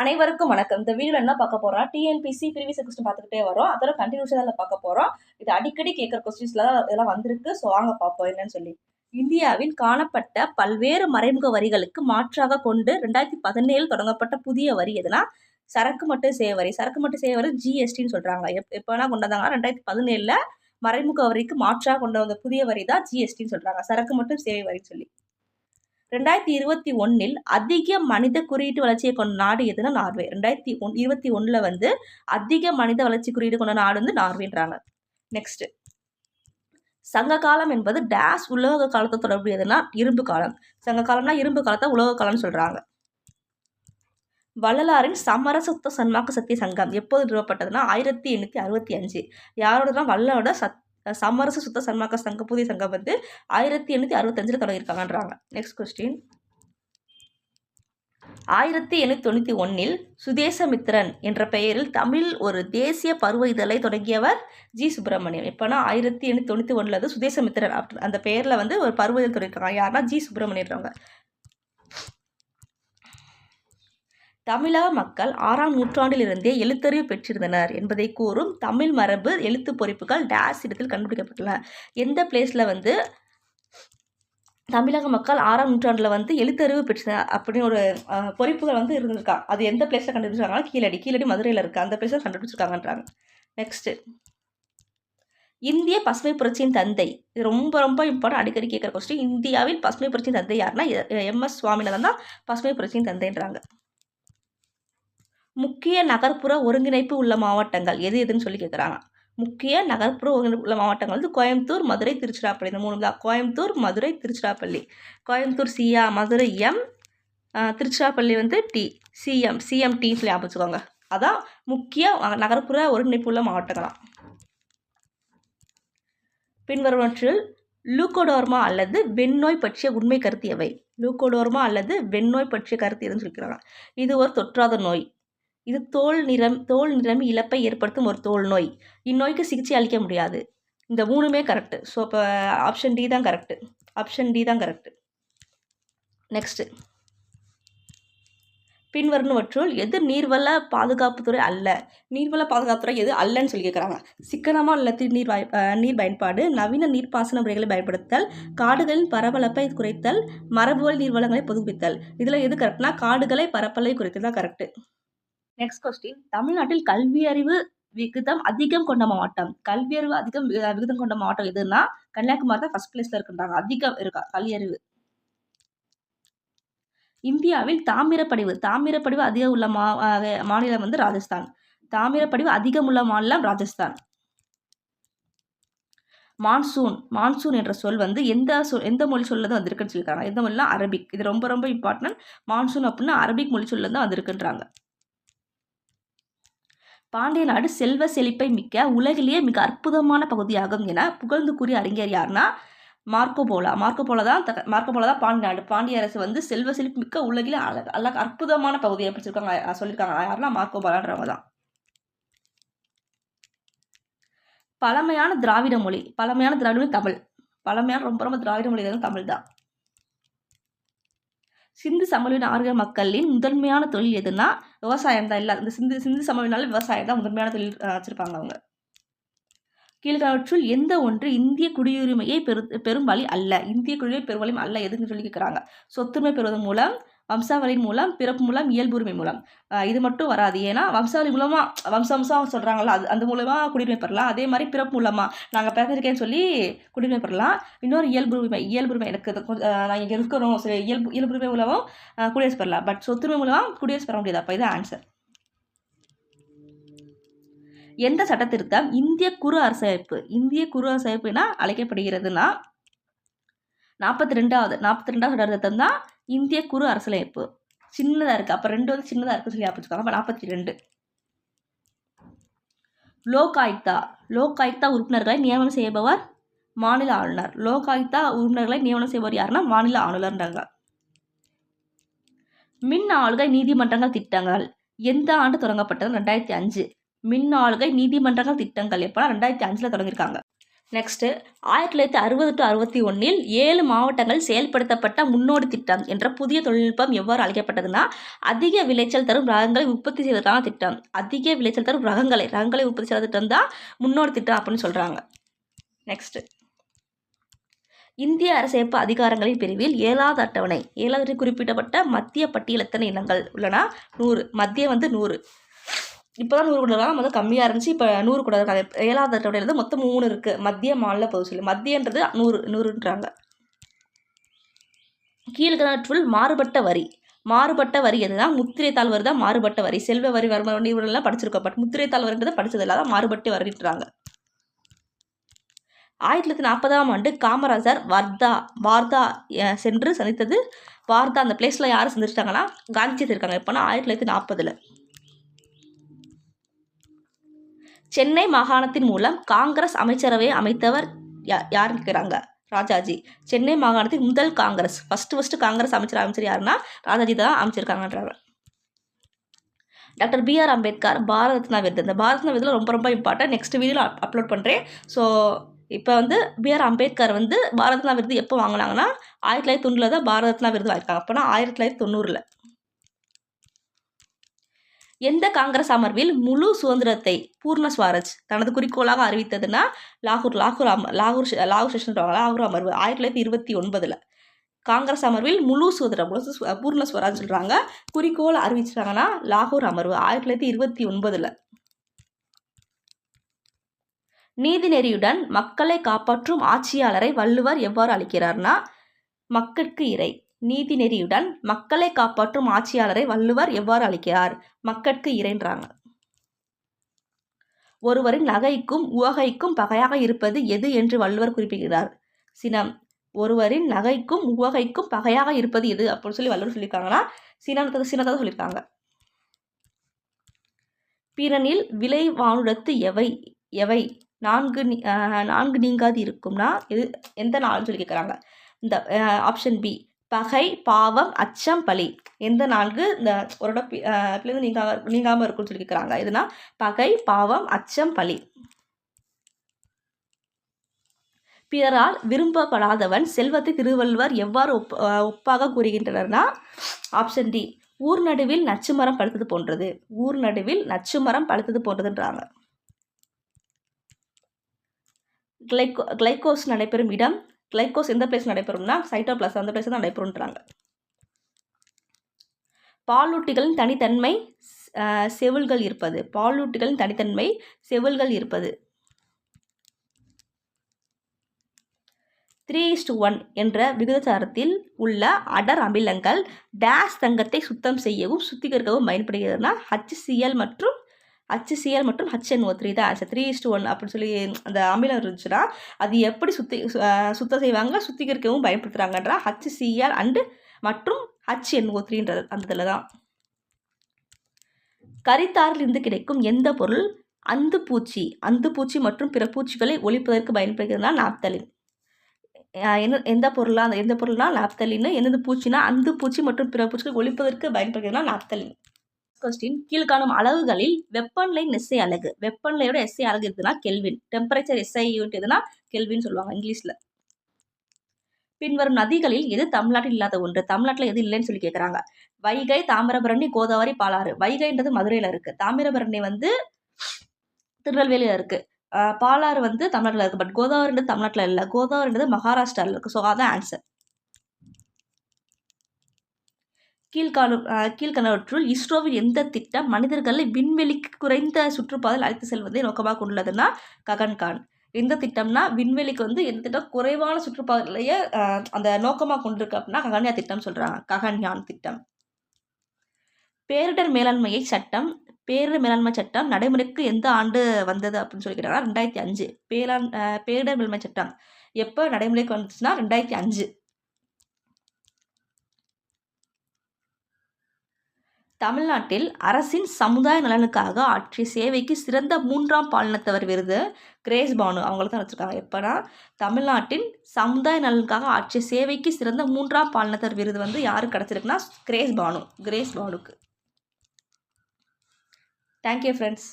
அனைவருக்கும் வணக்கம். இந்த வீடியோல என்ன பார்க்க போறோம், டிஎன்பிஎஸ்சி ப்ரீவியஸ் கொஸ்டின் பார்த்துக்கிட்டே வரோம். அதோட கண்டினியூஷன் தான் பார்க்க போறோம். இது அடிக்கடி கேட்குற கொஸ்டின்ஸ்ல இதெல்லாம் வந்திருக்கு. ஸோ வாங்க பார்ப்போம் என்னன்னு சொல்லி. இந்தியாவில் காணப்பட்ட பல்வேறு மறைமுக வரிகளுக்கு மாற்றாக கொண்டு 2017 தொடங்கப்பட்ட புதிய வரி எதுனா சரக்கு மற்றும் சேவை வரி. சரக்கு மற்றும் சேவை வரி ஜிஎஸ்டின்னு சொல்றாங்க. எப்போனா கொண்டு வந்தாங்கன்னா 2017 மறைமுக வரிக்கு மாற்றாக கொண்டு வந்த புதிய வரி தான் ஜிஎஸ்டின்னு சொல்றாங்க. சரக்கு மற்றும் சேவை வரின்னு சொல்லி. 2021 அதிக மனித குறியீட்டு வளர்ச்சியை கொண்ட நாடு எதுனா நார்வே. 2021 வந்து அதிக மனித வளர்ச்சி குறியீடு கொண்ட நாடு வந்து நார்வேன்றாங்க. நெக்ஸ்ட், சங்க காலம் என்பது டேஸ் உலோக காலத்தை தொடர்புடையதுன்னா இரும்பு காலம். சங்க காலம்னா இரும்பு காலத்தை உலோக காலம்னு சொல்றாங்க. வள்ளலாரின் சமரச சன்மார்க்க சத்திய சங்கம் எப்போது நிறுவப்பட்டதுன்னா 1865. யாரோடதான் வள்ளலோட சமரச சுத்த சன்மார்க்க சங்கம் புதிய சங்கம் வந்து 1865 தொடங்கியிருக்காங்கன்றாங்க. நெக்ஸ்ட் கொஸ்டின், 1891 சுதேசமித்திரன் என்ற பெயரில் தமிழ் ஒரு தேசிய பருவ இதழை தொடங்கியவர் ஜி சுப்பிரமணியம். எப்போனா 1891 சுதேசமித்திரன் அந்த பெயரில் வந்து ஒரு பருவ இதழ் தொடங்கியிருக்காங்க. யாருன்னா ஜி சுப்பிரமணியன்றவங்க. தமிழக மக்கள் 6ஆம் நூற்றாண்டிலிருந்தே எழுத்தறிவு பெற்றிருந்தனர் என்பதை கூறும் தமிழ் மரபு எழுத்து பொறிப்புகள் டேஸ் இடத்தில் கண்டுபிடிக்கப்பட்டுள்ளன. எந்த பிளேஸில் வந்து தமிழக மக்கள் 6ஆம் நூற்றாண்டில் வந்து எழுத்தறிவு பெற்ற அப்படின்னு ஒரு பொறிப்புகள் வந்து இருந்திருக்கா. அது எந்த பிளேஸில் கண்டுபிடிச்சிருக்காங்கன்னா கீழடி மதுரையில் இருக்குது. அந்த பிளேஸில் கண்டுபிடிச்சிருக்காங்கன்றாங்க. நெக்ஸ்ட்டு, இந்திய பசுமை புரட்சியின் தந்தை. இது ரொம்ப ரொம்ப இம்பார்ட்டன்ட், அடிக்கடி கேட்குற கொஸ்டின். இந்தியாவில் பசுமை புரட்சியின் தந்தை யாருன்னா MS சுவாமிநாதன் தான் பசுமை புரட்சியின் தந்தைன்றாங்க. முக்கிய நகர்ப்புற ஒருங்கிணைப்பு உள்ள மாவட்டங்கள் எது எதுன்னு சொல்லி கேட்குறாங்க. முக்கிய நகர்ப்புற ஒருங்கிணைப்பு உள்ள மாவட்டங்கள் வந்து கோயம்புத்தூர், மதுரை, திருச்சிராப்பள்ளி. இந்த 3 தான். கோயம்புத்தூர், மதுரை, திருச்சிராப்பள்ளி. கோயம்புத்தூர் சியா, மதுரை எம், திருச்சிராப்பள்ளி வந்து டி, சிஎம்டி சொல்லி ஞாபகம். அதான் முக்கிய நகர்ப்புற ஒருங்கிணைப்பு உள்ள மாவட்டங்களாம். பின்வருவற்றில் லூகோடோர்மா அல்லது வெண்ணோய் பற்றிய உண்மை கருத்து எவை? லூகோடோர்மா அல்லது வெண்ணோய் பற்றிய கருத்து எதுன்னு சொல்லிக்கிறாங்க. இது ஒரு தொற்றாத நோய். இது தோல் நிறமி இழப்பை ஏற்படுத்தும் ஒரு தோல் நோய். இந்நோய்க்கு சிகிச்சை அளிக்க முடியாது. இந்த 3மே கரெக்டு. ஸோ இப்போ ஆப்ஷன் டி தான் கரெக்டு. நெக்ஸ்ட்டு, பின்வருவனவற்றுள் எது நீர்வள பாதுகாப்புத்துறை அல்ல? நீர்வள பாதுகாப்புத்துறை எது அல்லன்னு சொல்லி கேட்குறாங்க. சிக்கனமான நிலத்தில் நீர் பயன்பாடு, நவீன நீர்ப்பாசன முறைகளை பயன்படுத்தல், காடுகளின் பரப்பளப்பை குறைத்தல், மரபுவழி நீர்வளங்களை புதுப்பித்தல். இதில் எது கரெக்ட்னா காடுகளை பரப்பளவை குறைத்தல் தான் கரெக்டு. நெக்ஸ்ட் கொஸ்டின், தமிழ்நாட்டில் கல்வியறிவு விகிதம் அதிகம் கொண்ட மாவட்டம். கல்வியறிவு விகிதம் கொண்ட மாவட்டம் எதுன்னா கன்னியாகுமரி தான் ஃபர்ஸ்ட் பிளேஸ்ல இருக்குன்றாங்க. அதிகம் இருக்கா கல்வியறிவு. இந்தியாவில் தாமிரப்படிவு அதிகம் உள்ள மாநிலம் வந்து ராஜஸ்தான். தாமிரப்படிவு அதிகம் உள்ள மாநிலம் ராஜஸ்தான். மான்சூன் என்ற சொல் வந்து எந்த மொழி சொல்லதான் வந்திருக்குன்னு சொல்லியிருக்காங்க. எந்த மொழினா அரபிக். இது ரொம்ப ரொம்ப இம்பார்ட்டன்ட். மான்சூன் அப்படின்னா அரபிக் மொழி சொல்ல தான் வந்திருக்குன்றாங்க. பாண்டிய நாடு செல்வ செழிப்பை மிக்க உலகிலேயே மிக அற்புதமான பகுதியாகும் என புகழ்ந்து கூறிய அறிஞர் யாருன்னா மார்க்கோபோலோ தான் பாண்டிய நாடு. பாண்டிய அரசு வந்து செல்வ செழிப்பு மிக்க உலகிலே அற்புதமான பகுதியை சொல்லியிருக்காங்க. யாருன்னா மார்க்கோபோலோன்றவங்க தான். பழமையான திராவிட மொழி தமிழ். ரொம்ப ரொம்ப திராவிட மொழி தமிழ் தான். சிந்து சமவெளி நாகரிக மக்களின் முதன்மையான தொழில் எதுனா விவசாயம் தான். இல்லை, இந்த சிந்து சமவெளினால விவசாயம் தான் முதன்மையான தொழில் வச்சிருப்பாங்க அவங்க. கீழ்காவற்றுள் எந்த ஒன்று இந்திய குடியுரிமையை பெரும் வழி அல்ல? இந்திய குடியுரிமை பெரும் வழி அல்ல எதுன்னு சொல்லி கேட்குறாங்க. சொத்துரிமை பெறுவதன் மூலம், வம்சாவளியின் மூலம், பிறப்பு மூலம், இயல்புரிமை மூலம். இது மட்டும் வராது. ஏன்னா வம்சாவளி மூலமா வம்சம் சொல்றாங்களா, அந்த மூலமா குடியுரிமை பெறலாம். அதே மாதிரி பிறப்பு மூலமா நாங்கள் பிறந்திருக்கேன்னு சொல்லி குடியுரிமை பெறலாம். இன்னொரு இயல்புரிமை எனக்கு நான் இங்கே இருக்கணும், இயல்புரிமை மூலமும் குடியரசு பெறலாம். பட் சொத்துரிமை மூலமா குடியரசு பெற முடியாது. அப்போ இது ஆன்சர். எந்த சட்டத்திருத்தம் இந்திய குறு அரசமைப்பு என அழைக்கப்படுகிறதுனா 42வது சட்டத்திருத்தம் தான் இந்திய குறு அரசியலமைப்பு. சின்னதாக இருக்குது. அப்போ 2 வந்து சின்னதாக இருக்குன்னு சொல்லி ஞாபகம். அப்போ 42. லோக் ஆயுக்தா உறுப்பினர்களை நியமனம் செய்பவர் மாநில ஆளுநர். லோக் ஆயுக்தா உறுப்பினர்களை நியமனம் செய்பவர் யாருன்னா மாநில ஆளுநர்ன்றாங்க. மின் ஆளுகை நீதிமன்றங்கள் திட்டங்கள் எந்த ஆண்டு தொடங்கப்பட்டது? 2005. மின் ஆளுகை நீதிமன்றங்கள் திட்டங்கள் எப்போனா 2005 தொடங்கியிருக்காங்க. நெக்ஸ்ட்டு 1960 to 61 7 மாவட்டங்கள் செயல்படுத்தப்பட்ட முன்னோடி திட்டம் என்ற புதிய தொழில்நுட்பம் எவ்வாறு அழைக்கப்பட்டதுன்னா, அதிக விளைச்சல் தரும் ரகங்களை உற்பத்தி செய்வதற்கான திட்டம். அதிக விளைச்சல் தரும் ரகங்களை உற்பத்தி செய்கிற திட்டம் தான் முன்னோடி திட்டம் அப்படின்னு சொல்கிறாங்க. நெக்ஸ்ட்டு இந்திய அரசியமைப்பு அதிகாரங்களின் பிரிவில் 7வது அட்டவணை 7வது குறிப்பிடப்பட்ட மத்திய பட்டியல் எத்தனை இனங்கள் உள்ளனா 100. மத்திய 100. இப்போ தான் 100 கொடுக்குறாங்க, முதல்ல கம்மியாக இருந்துச்சு, இப்போ 100 கூட இருக்காங்க. 7வது அட்டவணையில் மொத்தம் 3 இருக்குது. மத்திய மாநில பொது சொல்லி மத்தியன்றது 100ன்றாங்க. கீழ்கணற்றுள் மாறுபட்ட வரி எதுனா முத்திரைத்தாள் வரி தான் மாறுபட்ட வரி. செல்வ வரி வருமான வரி இவரெல்லாம் படிச்சிருக்கோம், பட் முத்திரைத்தாள் வரின்றது படித்தது இல்லாத மாறுபட்ட வரின்றாங்க. 1940ஆம் ஆண்டு காமராஜர் வார்தா சென்று சந்தித்தது. வார்தா அந்த பிளேஸில் யார் சந்திச்சிட்டாங்கன்னா காந்தி இருக்காங்க. எப்போனா 1940. சென்னை மாகாணத்தின் மூலம் காங்கிரஸ் அமைச்சரவையை அமைத்தவர் யார் இருக்கிறாங்க? ராஜாஜி. சென்னை மாகாணத்தின் முதல் காங்கிரஸ் ஃபஸ்ட்டு காங்கிரஸ் அமைச்சர் யாருன்னா ராஜாஜி தான் அமைச்சிருக்காங்கன்றாங்க. Doctor B.R. அம்பேத்கர் பாரத ரத்னா விருது. இந்த பாரத ரத்னா விருதுல ரொம்ப ரொம்ப இம்பார்ட்டன்ட். நெக்ஸ்ட் வீடியோவில் அப்லோட் பண்ணுறேன். ஸோ இப்போ B.R. அம்பேத்கர் பாரத ரத்னா விருது எப்போ வாங்கினாங்கன்னா 1990 தான் பாரத ரத்னா விருது வாங்கியிருக்காங்க. அப்போனா 1990. எந்த காங்கிரஸ் அமர்வில் முழு சுதந்திரத்தை பூர்ண ஸ்வராஜ் தனது குறிக்கோளாக அறிவித்ததுன்னா லாகூர் செஷன் லாகூர் அமர்வு 1929. காங்கிரஸ் அமர்வில் முழு சுதந்திரம் பூர்ண ஸ்வராஜ் சொல்கிறாங்க. குறிக்கோள் அறிவிச்சிட்டாங்கன்னா லாகூர் அமர்வு 1929. நீதிநெறியுடன் மக்களை காப்பாற்றும் ஆட்சியாளரை வள்ளுவர் எவ்வாறு அழைக்கிறார்னா மக்கட்கு இறை. நீதிநெறியுடன் மக்களை காப்பாற்றும் ஆட்சியாளரை வள்ளுவர் எவ்வாறு அழைக்கிறார்? மக்கட்கு இறைன்றாங்க. ஒருவரின் நகைக்கும் உவகைக்கும் பகையாக இருப்பது எது என்று வள்ளுவர் குறிப்பிடுகிறார்? சினம். ஒருவரின் நகைக்கும் உவகைக்கும் பகையாக இருப்பது எது அப்படின்னு சொல்லி வள்ளுவர் சொல்லியிருக்காங்கன்னா சினத்தை சொல்லியிருக்காங்க. பிறனில் விளைவானுடத்து எவை நான்கு நீங்காது இருக்கும்னா இது எந்த நாள்னு சொல்லி கேட்குறாங்க. இந்த ஆப்ஷன் பி பகை, பாவம், அச்சம், பழி. எந்த 4 இந்த ஒரு பிள்ளைங்க நீங்காமல் இருக்குன்னு சொல்லி கேட்குறாங்க. இதுனா பகை, பாவம், அச்சம், பழி. பிறரால் விரும்பப்படாதவன் செல்வத்தை திருவள்ளுவர் எவ்வாறு ஒப்பாக கூறுகின்றனர்னா ஆப்ஷன் டி ஊர் நடுவில் நச்சுமரம் பழுத்தது போன்றது. ஊர் நடுவில் நச்சுமரம் பழுத்தது போன்றதுன்றாங்க. கிளைகோஸ் நடைபெறும் இடம் கிளைகோஸ் எந்த பிளேஸ் நடைபெறும்னா சைட்டோபிளாசம் அந்த பிளேஸ் தான் நடைபெறும்ன்றாங்க. பாலூட்டிகளின் தனித்தன்மை செவில்கள் இருப்பது. பாலூட்டிகளின் தனித்தன்மை செவில்கள் இருப்பது. 3:1 என்ற விகிதாச்சாரத்தில் உள்ள அடர் அமிலங்கள் டேஸ் தங்கத்தை சுத்தம் செய்யவும் சுத்திகரிக்கவும் பயன்படுகிறதுனா HCl மற்றும் HNO3 தான் ஆன்சர். 3:1 அப்படின்னு சொல்லி அந்த அமிலம் இருந்துச்சுன்னா அது எப்படி சுத்தம் செய்வாங்க சுத்திகரிக்கவும் பயன்படுத்துகிறாங்கன்றா HCl மற்றும் HNO3ன்றது அந்த இதில் தான். கரித்தாரில் இருந்து கிடைக்கும் எந்த பொருள் அந்துப்பூச்சி மற்றும் பிற பூச்சிகளை ஒழிப்பதற்கு பயன்படுகிறதுனா நாப்தலின். எந்த பொருள்னா நாப்தலின். எந்தெந்த பூச்சினா அந்துப்பூச்சி மற்றும் பிற பூச்சிகளை ஒழிப்பதற்கு பயன்படுகிறதுனா நாப்தலின். கொஸ்டின் கீழ்காணும் அளவுகளில் வெப்பநிலையின் எஸ்ஐ அலகு. வெப்பநிலையோட எஸ்ஐ அலகு இருக்குதுன்னா கெல்வின். டெம்பரேச்சர் எஸ்ஐ யூனிட் எதுனா கெல்வின் சொல்லுவாங்க இங்கிலீஷில். பின்வரும் நதிகளில் எது தமிழ்நாட்டில் இல்லாத ஒன்று? தமிழ்நாட்டில் எது இல்லைன்னு சொல்லி கேட்குறாங்க. வைகை, தாமிரபரணி, கோதாவரி, பாலாறு. வைகைன்றது மதுரையில் இருக்குது. தாமிரபரணி திருநெல்வேலியில் இருக்குது. பாலாறு தமிழ்நாட்டில் இருக்குது. பட் கோதாவரின்றது தமிழ்நாட்டில் இல்லை. கோதாவரின்றது மகாராஷ்டிராவில் இருக்குது. ஸோ அதான் ஆன்சர். கீழ்காணவற்றுள் இஸ்ரோவின் எந்த திட்டம் மனிதர்களை விண்வெளிக்கு குறைந்த சுற்றுப்பாதையில் அழைத்து செல்வதை நோக்கமாக கொண்டுள்ளதுன்னா ககன்யான். எந்த திட்டம்னா விண்வெளிக்கு எந்த திட்டம் குறைவான சுற்றுப்பாதையிலேயே அந்த நோக்கமாக கொண்டிருக்கு அப்படின்னா ககன்யான் திட்டம் சொல்கிறாங்க. ககன்யான் திட்டம். பேரிடர் மேலாண்மை சட்டம் நடைமுறைக்கு எந்த ஆண்டு வந்தது அப்படின்னு சொல்லிக்கிறாங்கன்னா 2005. பேரிடர் மேலாண்மை சட்டம் எப்போ நடைமுறைக்கு வந்துச்சுன்னா 2005. தமிழ்நாட்டில் அரசின் சமுதாய நலனுக்காக ஆற்றிய சேவைக்கு சிறந்த 3ஆம் பாலினத்தவர் விருது கிரேஸ் பானு அவங்களுக்கு தான் வச்சுருக்காங்க. எப்போனா தமிழ்நாட்டின் சமுதாய நலனுக்காக ஆற்றிய சேவைக்கு சிறந்த 3ஆம் பாலினத்தவர் விருது யாருக்கு கிடச்சிருக்குன்னா கிரேஸ் பானுக்கு. Thank you friends.